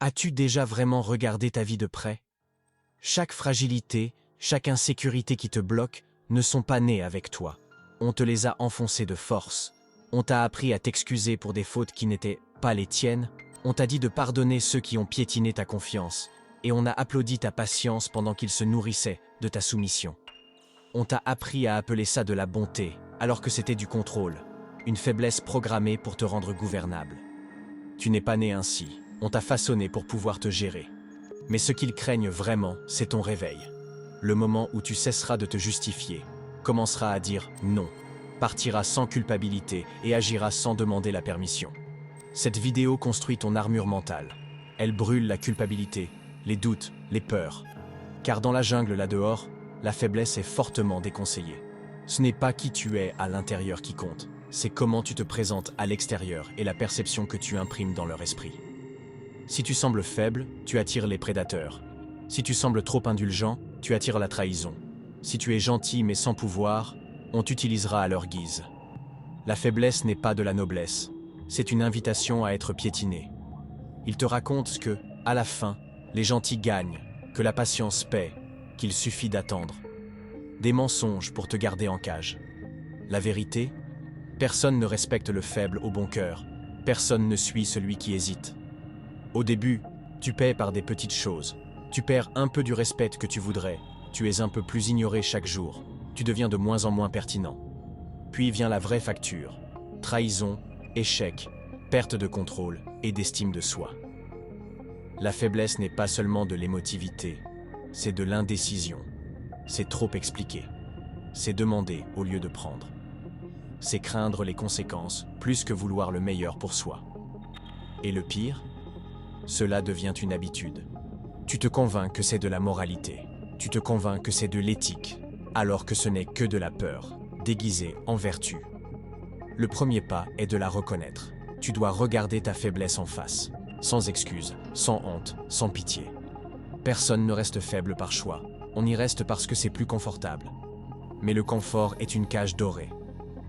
As-tu déjà vraiment regardé ta vie de près? Chaque fragilité, chaque insécurité qui te bloque ne sont pas nées avec toi. On te les a enfoncées de force. On t'a appris à t'excuser pour des fautes qui n'étaient pas les tiennes. On t'a dit de pardonner ceux qui ont piétiné ta confiance. Et on a applaudi ta patience pendant qu'ils se nourrissaient de ta soumission. On t'a appris à appeler ça de la bonté, alors que c'était du contrôle, une faiblesse programmée pour te rendre gouvernable. Tu n'es pas né ainsi, on t'a façonné pour pouvoir te gérer. Mais ce qu'ils craignent vraiment, c'est ton réveil. Le moment où tu cesseras de te justifier, commenceras à dire non, partiras sans culpabilité et agiras sans demander la permission. Cette vidéo construit ton armure mentale. Elle brûle la culpabilité, les doutes, les peurs. Car dans la jungle là-dehors, la faiblesse est fortement déconseillée. Ce n'est pas qui tu es à l'intérieur qui compte, c'est comment tu te présentes à l'extérieur et la perception que tu imprimes dans leur esprit. Si tu sembles faible, tu attires les prédateurs. Si tu sembles trop indulgent, tu attires la trahison. Si tu es gentil mais sans pouvoir, on t'utilisera à leur guise. La faiblesse n'est pas de la noblesse, c'est une invitation à être piétiné. Ils te racontent que, à la fin, les gentils gagnent, que la patience paie, qu'il suffit d'attendre. Des mensonges pour te garder en cage. La vérité? Personne ne respecte le faible au bon cœur. Personne ne suit celui qui hésite. Au début, tu paies par des petites choses. Tu perds un peu du respect que tu voudrais. Tu es un peu plus ignoré chaque jour. Tu deviens de moins en moins pertinent. Puis vient la vraie facture. Trahison, échec, perte de contrôle et d'estime de soi. La faiblesse n'est pas seulement de l'émotivité, c'est de l'indécision. C'est trop expliquer. C'est demander au lieu de prendre. C'est craindre les conséquences plus que vouloir le meilleur pour soi. Et le pire? Cela devient une habitude. Tu te convaincs que c'est de la moralité. Tu te convaincs que c'est de l'éthique, alors que ce n'est que de la peur, déguisée en vertu. Le premier pas est de la reconnaître. Tu dois regarder ta faiblesse en face, sans excuse, sans honte, sans pitié. Personne ne reste faible par choix. On y reste parce que c'est plus confortable. Mais le confort est une cage dorée.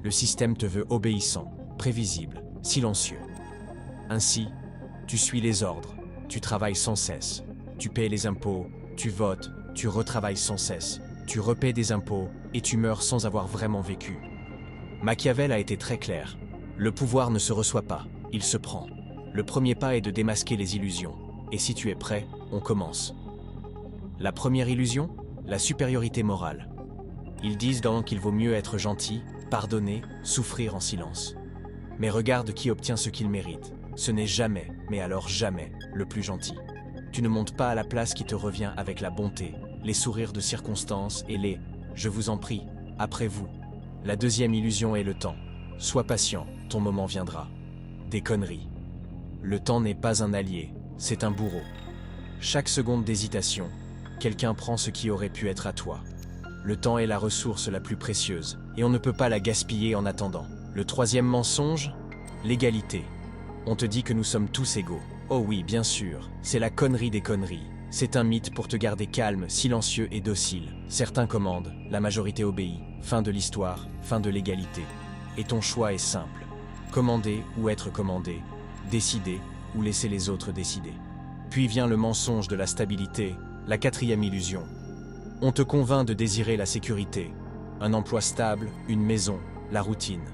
Le système te veut obéissant, prévisible, silencieux. Ainsi, tu suis les ordres, tu travailles sans cesse, tu paies les impôts, tu votes, tu retravailles sans cesse, tu repaies des impôts et tu meurs sans avoir vraiment vécu. Machiavel a été très clair. Le pouvoir ne se reçoit pas, il se prend. Le premier pas est de démasquer les illusions. Et si tu es prêt, on commence. La première illusion? La supériorité morale. Ils disent donc qu'il vaut mieux être gentil, pardonner, souffrir en silence. Mais regarde qui obtient ce qu'il mérite. Ce n'est jamais, mais alors jamais, le plus gentil. Tu ne montes pas à la place qui te revient avec la bonté, les sourires de circonstance et les « je vous en prie, après vous ». La deuxième illusion est le temps. Sois patient, ton moment viendra. Des conneries. Le temps n'est pas un allié, c'est un bourreau. Chaque seconde d'hésitation, quelqu'un prend ce qui aurait pu être à toi. Le temps est la ressource la plus précieuse, et on ne peut pas la gaspiller en attendant. Le troisième mensonge? L'égalité. On te dit que nous sommes tous égaux. Oh oui, bien sûr, c'est la connerie des conneries. C'est un mythe pour te garder calme, silencieux et docile. Certains commandent, la majorité obéit. Fin de l'histoire, fin de l'égalité. Et ton choix est simple. Commander ou être commandé. Décider ou laisser les autres décider. Puis vient le mensonge de la stabilité, la quatrième illusion. On te convainc de désirer la sécurité, un emploi stable, une maison, la routine.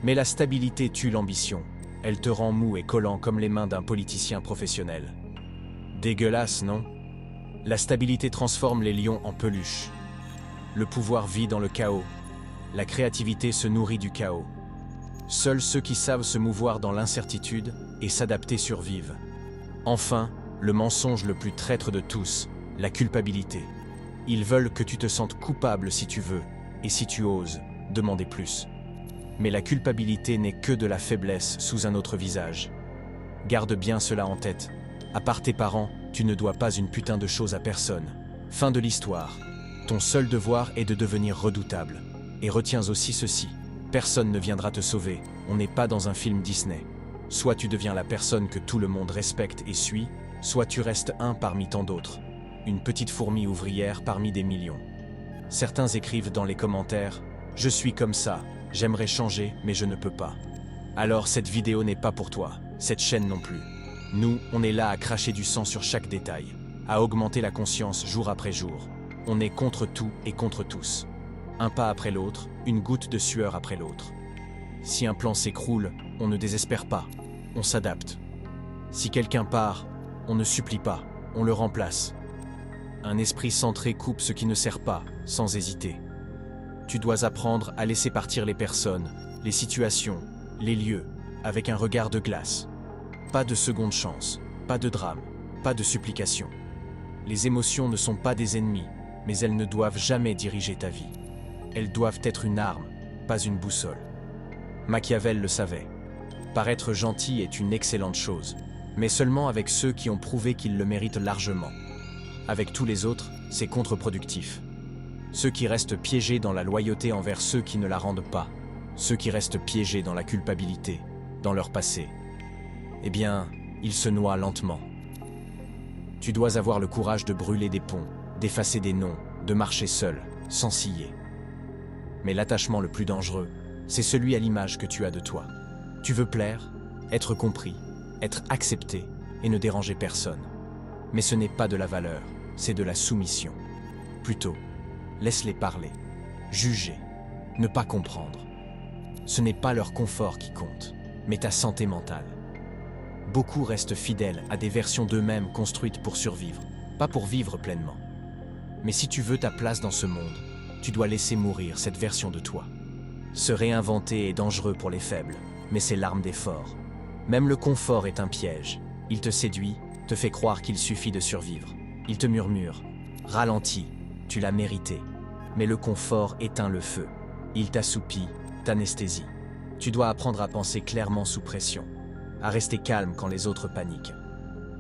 Mais la stabilité tue l'ambition. Elle te rend mou et collant comme les mains d'un politicien professionnel. Dégueulasse, non? La stabilité transforme les lions en peluches. Le pouvoir vit dans le chaos. La créativité se nourrit du chaos. Seuls ceux qui savent se mouvoir dans l'incertitude et s'adapter survivent. Enfin, le mensonge le plus traître de tous, la culpabilité. Ils veulent que tu te sentes coupable si tu veux, et si tu oses, demander plus. Mais la culpabilité n'est que de la faiblesse sous un autre visage. Garde bien cela en tête. À part tes parents, tu ne dois pas une putain de chose à personne. Fin de l'histoire. Ton seul devoir est de devenir redoutable. Et retiens aussi ceci. Personne ne viendra te sauver, on n'est pas dans un film Disney. Soit tu deviens la personne que tout le monde respecte et suit, soit tu restes un parmi tant d'autres. Une petite fourmi ouvrière parmi des millions. Certains écrivent dans les commentaires « Je suis comme ça, j'aimerais changer mais je ne peux pas ». Alors cette vidéo n'est pas pour toi, cette chaîne non plus. Nous, on est là à cracher du sang sur chaque détail, à augmenter la conscience jour après jour. On est contre tout et contre tous. Un pas après l'autre, une goutte de sueur après l'autre. Si un plan s'écroule, on ne désespère pas, on s'adapte. Si quelqu'un part, on ne supplie pas, on le remplace. Un esprit centré coupe ce qui ne sert pas, sans hésiter. Tu dois apprendre à laisser partir les personnes, les situations, les lieux, avec un regard de glace. Pas de seconde chance, pas de drame, pas de supplication. Les émotions ne sont pas des ennemis, mais elles ne doivent jamais diriger ta vie. Elles doivent être une arme, pas une boussole. Machiavel le savait. Paraître gentil est une excellente chose, mais seulement avec ceux qui ont prouvé qu'ils le méritent largement. Avec tous les autres, c'est contre-productif. Ceux qui restent piégés dans la loyauté envers ceux qui ne la rendent pas, ceux qui restent piégés dans la culpabilité, dans leur passé, eh bien, ils se noient lentement. Tu dois avoir le courage de brûler des ponts, d'effacer des noms, de marcher seul, sans scier. Mais l'attachement le plus dangereux, c'est celui à l'image que tu as de toi. Tu veux plaire, être compris, être accepté et ne déranger personne. Mais ce n'est pas de la valeur, c'est de la soumission. Plutôt, laisse-les parler, juger, ne pas comprendre. Ce n'est pas leur confort qui compte, mais ta santé mentale. Beaucoup restent fidèles à des versions d'eux-mêmes construites pour survivre, pas pour vivre pleinement. Mais si tu veux ta place dans ce monde, tu dois laisser mourir cette version de toi. Se réinventer est dangereux pour les faibles, mais c'est l'arme des forts. Même le confort est un piège. Il te séduit, te fait croire qu'il suffit de survivre. Il te murmure « Ralentis, tu l'as mérité ». Mais le confort éteint le feu. Il t'assoupit, t'anesthésie. Tu dois apprendre à penser clairement sous pression, à rester calme quand les autres paniquent.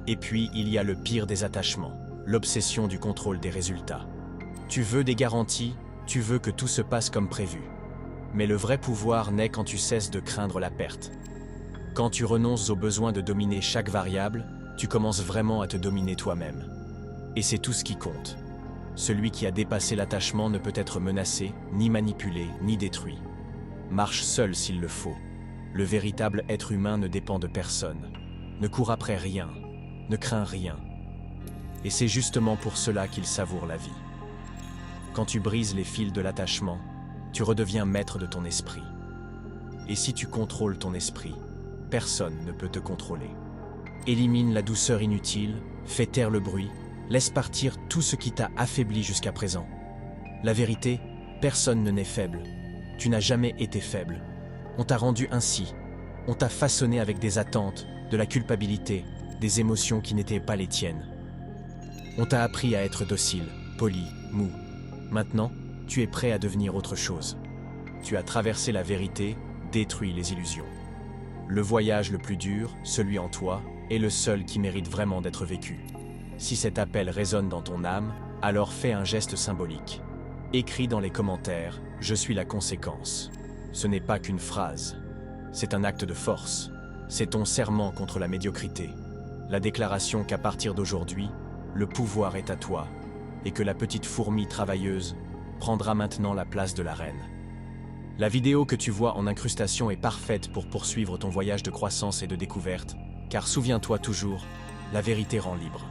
Et puis, il y a le pire des attachements, l'obsession du contrôle des résultats. Tu veux des garanties, tu veux que tout se passe comme prévu. Mais le vrai pouvoir naît quand tu cesses de craindre la perte. Quand tu renonces au besoin de dominer chaque variable, tu commences vraiment à te dominer toi-même. Et c'est tout ce qui compte. Celui qui a dépassé l'attachement ne peut être menacé, ni manipulé, ni détruit. Marche seul s'il le faut. Le véritable être humain ne dépend de personne, ne court après rien, ne craint rien. Et c'est justement pour cela qu'il savoure la vie. Quand tu brises les fils de l'attachement, tu redeviens maître de ton esprit. Et si tu contrôles ton esprit, personne ne peut te contrôler. Élimine la douceur inutile, fais taire le bruit, laisse partir tout ce qui t'a affaibli jusqu'à présent. La vérité, personne ne naît faible. Tu n'as jamais été faible. On t'a rendu ainsi. On t'a façonné avec des attentes, de la culpabilité, des émotions qui n'étaient pas les tiennes. On t'a appris à être docile, poli, mou. Maintenant, tu es prêt à devenir autre chose. Tu as traversé la vérité, détruit les illusions. Le voyage le plus dur, celui en toi, est le seul qui mérite vraiment d'être vécu. Si cet appel résonne dans ton âme, alors fais un geste symbolique. Écris dans les commentaires « Je suis la conséquence ». Ce n'est pas qu'une phrase, c'est un acte de force. C'est ton serment contre la médiocrité. La déclaration qu'à partir d'aujourd'hui, le pouvoir est à toi et que la petite fourmi travailleuse prendra maintenant la place de la reine. La vidéo que tu vois en incrustation est parfaite pour poursuivre ton voyage de croissance et de découverte, car souviens-toi toujours, la vérité rend libre.